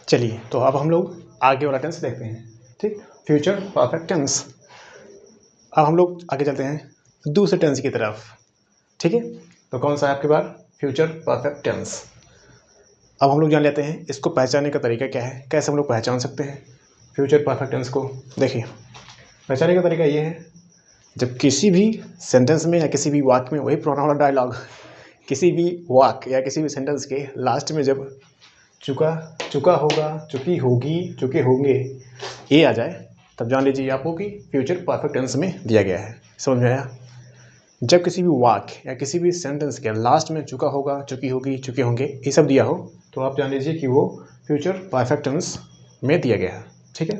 चलिए तो अब हम लोग आगे वाला टेंस देखते हैं, ठीक, फ्यूचर परफेक्ट टेंस। अब हम लोग आगे चलते हैं दूसरे टेंस की तरफ, ठीक है। तो कौन सा है आपके पास? Future perfect tense. अब हम लोग जान लेते हैं इसको पहचानने का तरीका क्या है, कैसे हम लोग पहचान सकते हैं फ्यूचर परफेक्ट टेंस को। देखिए, पहचानने का तरीका ये है, जब किसी भी सेंटेंस में या किसी भी वाक्य में, वही पुराना वाला डायलॉग, किसी भी वाक्य या किसी भी सेंटेंस के लास्ट में जब चुका, चुका होगा, चुकी होगी, चुके होंगे ये आ जाए, तब जान लीजिए आपको कि फ्यूचर परफेक्ट टेंस में दिया गया है। समझ में आया? जब किसी भी वाक्य या किसी भी सेंटेंस के लास्ट में चुका होगा, चुकी होगी, चुके होंगे ये सब दिया हो, तो आप जान लीजिए कि वो फ्यूचर परफेक्ट टेंस में दिया गया है, ठीक है।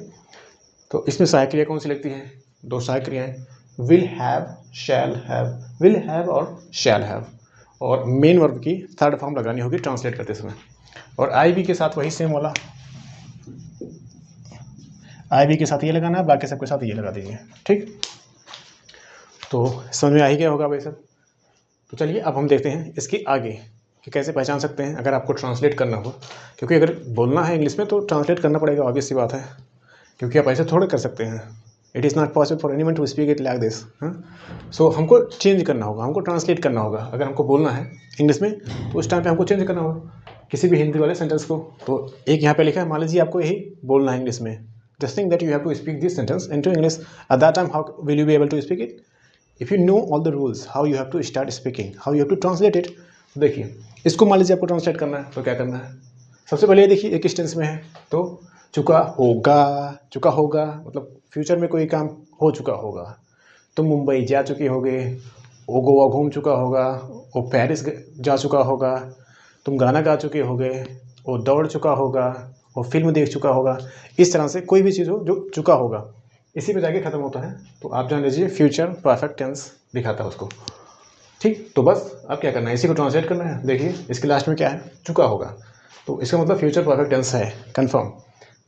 तो इसमें सहायक क्रिया कौन सी लगती है? दो सहायक क्रियाएं, will have, shall have. Will have और शैल हैव, और मेन वर्ब की थर्ड फॉर्म लगानी होगी ट्रांसलेट करते समय। और आई बी के साथ वही सेम वाला, आई बी के साथ ये लगाना है, बाकी सबके साथ ये लगा दीजिए, ठीक। तो समझ में आ ही गया होगा भाई सब। तो चलिए अब हम देखते हैं इसके आगे कि कैसे पहचान सकते हैं अगर आपको ट्रांसलेट करना हो, क्योंकि अगर बोलना है इंग्लिश में तो ट्रांसलेट करना पड़ेगा, ऑब्वियस सी बात है, क्योंकि आप ऐसे थोड़े कर सकते हैं। It is not possible for anyone to speak it like this. So हमको चेंज करना होगा, हमको ट्रांसलेट करना होगा। अगर हमको बोलना है इंग्लिश में तो उस टाइम पे हमको चेंज करना होगा किसी भी हिंदी वाले सेंटेंस को। तो एक यहाँ पे लिखा है, मान लीजिए आपको यही बोलना है इंग्लिश में, just think that you have to speak this sentence into English. At that time how will you be able to speak it? If you know all the rules, how you have to start speaking, how you have to translate it. देखिए, इसको मान लीजिए आपको translate करना है तो क्या करना है? सबसे पहले देखिए एक टेंस में है तो चुका होगा, चुका होगा मतलब फ्यूचर में कोई काम हो चुका होगा। तुम मुंबई जा चुके होगे, वो गोवा घूम चुका होगा, वो पेरिस जा चुका होगा, तुम गाना गा चुके होगे, वो दौड़ चुका होगा, वो फिल्म देख चुका होगा। इस तरह से कोई भी चीज़ हो जो चुका होगा, इसी पे जाके ख़त्म होता है, तो आप जान लीजिए फ्यूचर परफेक्ट टेंस दिखाता है उसको, ठीक। तो बस अब क्या करना है, इसी को ट्रांसलेट करना है। देखिए इसके लास्ट में क्या है? चुका होगा, तो इसका मतलब फ्यूचर परफेक्ट टेंस है, कंफर्म।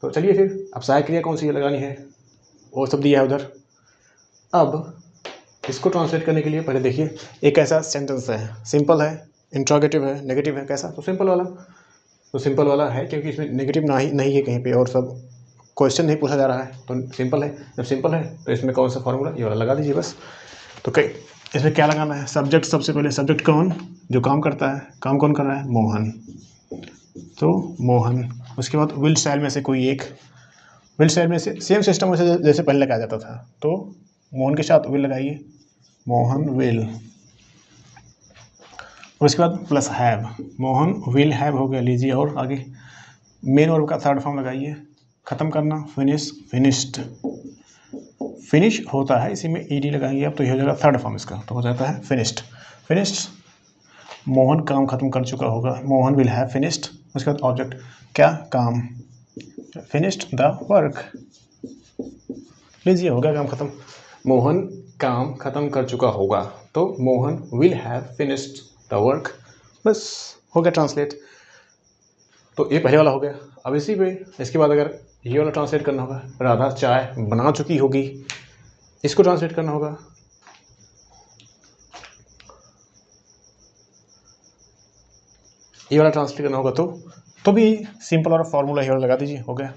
तो चलिए फिर अब सहायक क्रिया कौन सी लगानी है, वो सब दिया है उधर। अब इसको ट्रांसलेट करने के लिए पहले देखिए एक ऐसा सेंटेंस है, सिंपल है, इंट्रोगेटिव है, नेगेटिव है, कैसा? तो सिंपल वाला। तो सिंपल वाला है क्योंकि इसमें नेगेटिव नहीं है कहीं पे, और सब क्वेश्चन नहीं पूछा जा रहा है, तो सिंपल है। जब सिंपल है तो इसमें कौन सा फॉर्मूला, ये वाला लगा दीजिए बस। तो कई इसमें क्या लगाना है? सब्जेक्ट, सबसे पहले सब्जेक्ट कौन, जो काम करता है, काम कौन कर रहा है? मोहन, तो मोहन। उसके बाद विल स्टाइल में से कोई एक, विल स्टाइल में से सेम सिस्टम से जैसे पहले लगाया जाता था, तो मोहन के साथ विल लगाइए, मोहन विल। उसके बाद plus have, Mohan will have हो गया। लीजिए और आगे मेन वर्ब का थर्ड फॉर्म लगाइए, ख़त्म करना, फिनिश, फिनिश्ड। फिनिश होता है, इसी में ईडी लगाएंगे आप तो ये हो जाएगा थर्ड फॉर्म इसका, तो हो जाता है फिनिश्ड, फिनिश्ड। मोहन काम खत्म कर चुका होगा, मोहन विल हैव फिनिश्ड। उसके बाद ऑब्जेक्ट, क्या? काम, फिनिश्ड द वर्क। लीजिए हो गया काम खत्म, मोहन काम खत्म कर चुका होगा, तो Mohan will have finished the work. बस हो गया ट्रांसलेट। तो ये पहले वाला हो गया। अब इसी पे इसके बाद अगर ये वाला ट्रांसलेट करना होगा, राधा चाय बना चुकी होगी, इसको ट्रांसलेट करना होगा। ये वाला ट्रांसलेट करना होगा तो भी सिंपल और फॉर्मूला ये वाला लगा दीजिए, हो गया।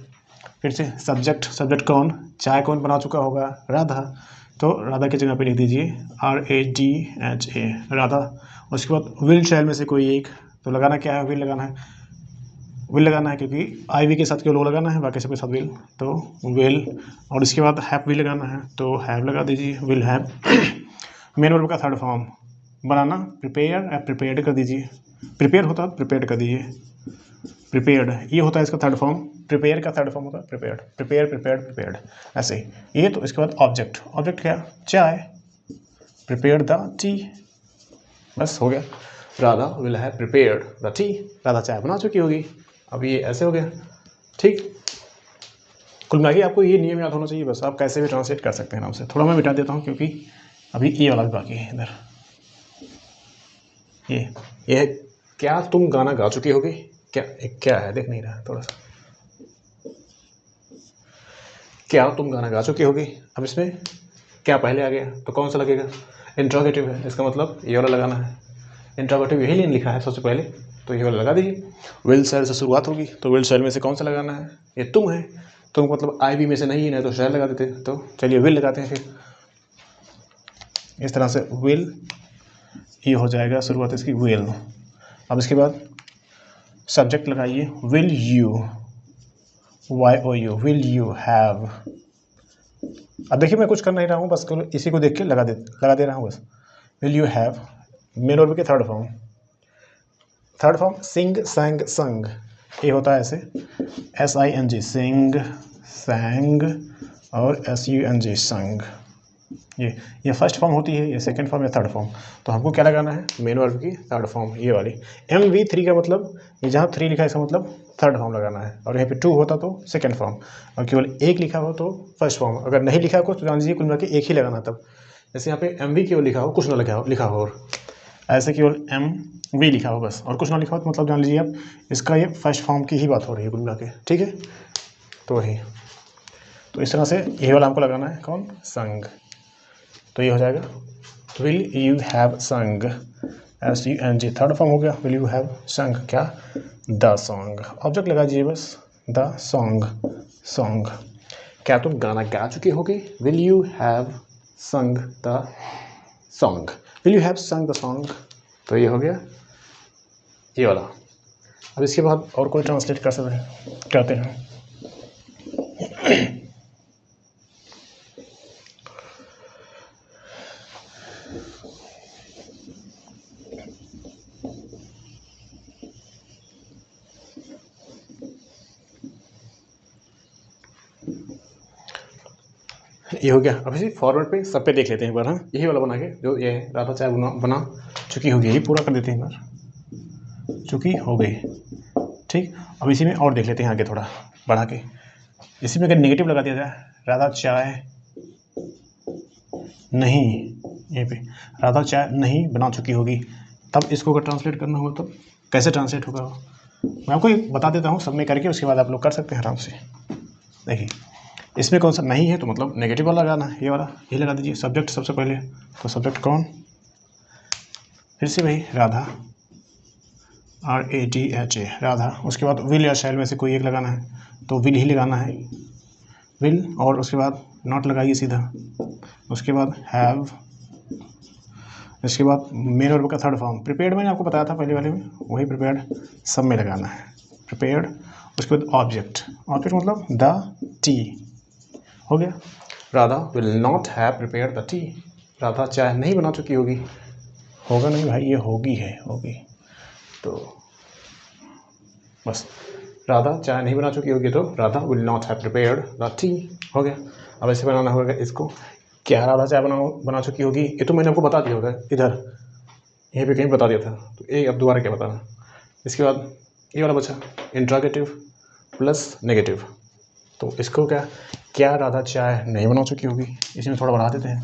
फिर से सब्जेक्ट, सब्जेक्ट कौन, चाय कौन बना चुका होगा? राधा, तो राधा की जगह पे लिख दीजिए RADHA, राधा। उसके बाद विल चाइल्ड में से कोई एक, तो लगाना क्या है? विल लगाना है, विल लगाना है क्योंकि IV के साथ केवल वो लगाना है, बाकी सबके साथ विल, तो विल। और इसके बाद हैव भी लगाना है, तो हैव लगा दीजिए, विल हैव। मेन वर्ब का थर्ड फॉर्म बनाना, प्रिपेयर या प्रिपेयर्ड कर दीजिए, प्रिपेयर होता है प्रिपेयर्ड कर दीजिए, प्रिपेयर्ड ये होता है इसका थर्ड फॉर्म, प्रिपेयर का थर्ड फॉर्म होता है प्रिपेयर्ड, प्रिपेयर, प्रिपेयर्ड, प्रिपेयर्ड, ऐसे ही ये। तो इसके बाद ऑब्जेक्ट, ऑब्जेक्ट क्या? चाय, प्रिपेयर द टी, बस हो गया। Radha will have prepared the T, Radha चाय बना चुकी होगी। अब ये ऐसे हो गया, ठीक। कुल मिला के आपको ये नियम याद होना चाहिए, बस आप कैसे भी ट्रांसलेट कर सकते हैं नाम से। थोड़ा मैं मिटा देता हूँ क्योंकि अभी ये वाला भी बाकी है इधर। ये है, क्या तुम गाना गा चुकी होगी? क्या है, देख नहीं रहा थोड़ा सा। क्या तुम गाना गा चुकी होगी? अब इसमें क्या पहले आ गया तो कौन सा लगेगा? इंट्रोगेटिव है, इसका मतलब ये वाला लगाना है। इंट्रोगेटिव यही लाइन लिखा है सबसे पहले, तो ये वाला लगा दीजिए। विल शैल से शुरुआत होगी, तो विल शैल में से कौन सा लगाना है, ये तुम है, तुम मतलब आई बी में से नहीं है, तो शैल लगा देते। तो चलिए विल लगाते हैं फिर इस तरह से, विल, ये हो जाएगा शुरुआत इसकी विल। अब इसके बाद सब्जेक्ट लगाइए, will you, Y O U, will you have. अब देखिए मैं कुछ कर नहीं रहा हूँ, बस इसी को देख के लगा दे रहा हूँ बस। Will you have, main verb के थर्ड फॉर्म सिंग, संग, संग, ये होता है ऐसे SING, सिंग, संग, और SUNG, संग। ये फर्स्ट फॉर्म होती है, ये सेकंड फॉर्म या थर्ड फॉर्म। तो हमको क्या लगाना है, मेन वर्ब की थर्ड फॉर्म, ये वाली। MV3 का मतलब, ये जहाँ 3 लिखा है इसका मतलब थर्ड फॉर्म लगाना है, और यहाँ पे 2 होता तो सेकंड फॉर्म, और केवल 1 लिखा हो तो फर्स्ट फॉर्म। अगर नहीं लिखा हो कुछ तो जान लीजिए कुल मिला के 1 ही लगाना तब। जैसे यहाँ पे MV केवल लिखा हो, कुछ ना लिखा हो, और ऐसे केवल MV लिखा हो बस, और कुछ ना लिखा हो, तो मतलब जान लीजिए आप इसका ये फर्स्ट फॉर्म की ही बात हो रही है कुल मिला के, ठीक है। तो वही, तो इस तरह से ये वाला हमको लगाना है, कौन, संग। तो ये हो जाएगा विल यू हैव संग, SUNG, थर्ड फॉर्म हो गया, विल यू हैव संग क्या, द सॉन्ग। ऑब्जेक्ट लगा दीजिए बस, द सॉन्ग। क्या तुम गाना गा चुके होगे, विल यू हैव संग the song, will you have संग द सॉन्ग। तो ये हो गया ये वाला। अब इसके बाद और कोई ट्रांसलेट करते हैं। ये हो गया। अब इसी फॉरवर्ड पे सब पे देख लेते हैं एक बार, हाँ, यही वाला बना के, जो ये राधा चाय बना चुकी होगी, यही पूरा कर देते हैं एक बार, चुकी हो गई, ठीक। अब इसी में और देख लेते हैं आगे थोड़ा बढ़ा के। इसी में अगर नेगेटिव लगा दिया जाए, राधा चाय नहीं, यहीं पे राधा चाय नहीं बना चुकी होगी, तब इसको अगर ट्रांसलेट करना होगा तो कैसे ट्रांसलेट होगा, मैं आपको बता देता हूँ सब में करके, उसके बाद आप लोग कर सकते हैं आराम से। देखिए इसमें कौन सा नहीं है, तो मतलब नेगेटिव वाला लगाना है, ये वाला, ये लगा दीजिए। सब्जेक्ट सबसे पहले, तो सब्जेक्ट कौन, फिर से वही राधा, RADHA, राधा। उसके बाद विल या शैल में से कोई एक लगाना है, तो विल ही लगाना है, विल, और उसके बाद नॉट लगाइए सीधा। उसके बाद हैव, इसके बाद मेन वर्ब का थर्ड फॉर्म, प्रिपेयर्ड मैंने आपको बताया था पहले वाले में, वही प्रिपेयर्ड सब में लगाना है, प्रिपेयर्ड। उसके बाद ऑब्जेक्ट मतलब द टी, हो गया। Radha will not have prepared the T, Radha चाय नहीं बना चुकी होगी, होगा नहीं भाई, ये होगी है, होगी। तो बस, राधा चाय नहीं बना चुकी होगी, तो Radha will not have prepared the T, हो गया। अब ऐसे बनाना होगा इसको, क्या राधा चाय बना चुकी होगी, ये तो मैंने आपको बता दिया होगा इधर, यहीं पे कहीं बता दिया था, तो ये अब दोबारा क्या बताना। इसके बाद ये वाला बचा, इंट्रोगेटिव प्लस नेगेटिव, तो इसको क्या राधा चाय नहीं बना चुकी होगी, इसमें थोड़ा बढ़ा देते हैं,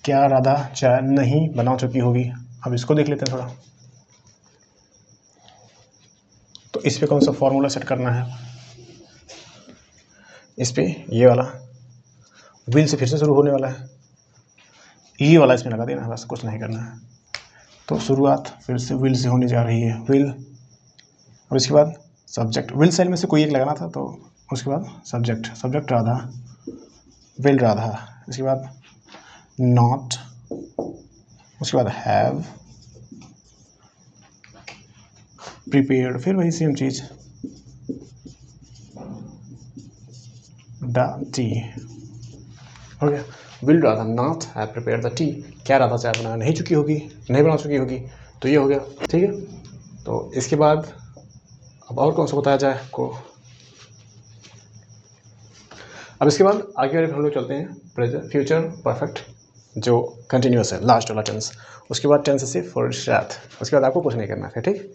क्या राधा चाय नहीं बना चुकी होगी। अब इसको देख लेते हैं थोड़ा, तो इस पे कौन सा फॉर्मूला सेट करना है, इस पे ये वाला विल से फिर से शुरू होने वाला है, ये वाला इसमें लगा देना है, बस कुछ नहीं करना है। तो शुरुआत फिर से विल से होने जा रही है, विल। और इसके बाद सब्जेक्ट, विल सेल में से कोई एक लगाना था, तो उसके बाद सब्जेक्ट राधा, विल राधा। इसके बाद नॉट, उसके बाद हैव, प्रिपेयर्ड, फिर वही सेम चीज, द टी, हो गया। Will Radha not have prepared the T, क्या राधा चाय बना नहीं चुकी होगी, तो ये हो गया, ठीक है। तो इसके बाद अब और कौन सा बताया जाए आपको। अब इसके बाद आगे वाले हम लोग चलते हैं प्रेजेंट फ्यूचर परफेक्ट, जो कंटिन्यूस है, लास्ट वाला टेंस। उसके बाद टेंस से फॉर शायद, उसके बाद आपको कुछ नहीं करना है, ठीक।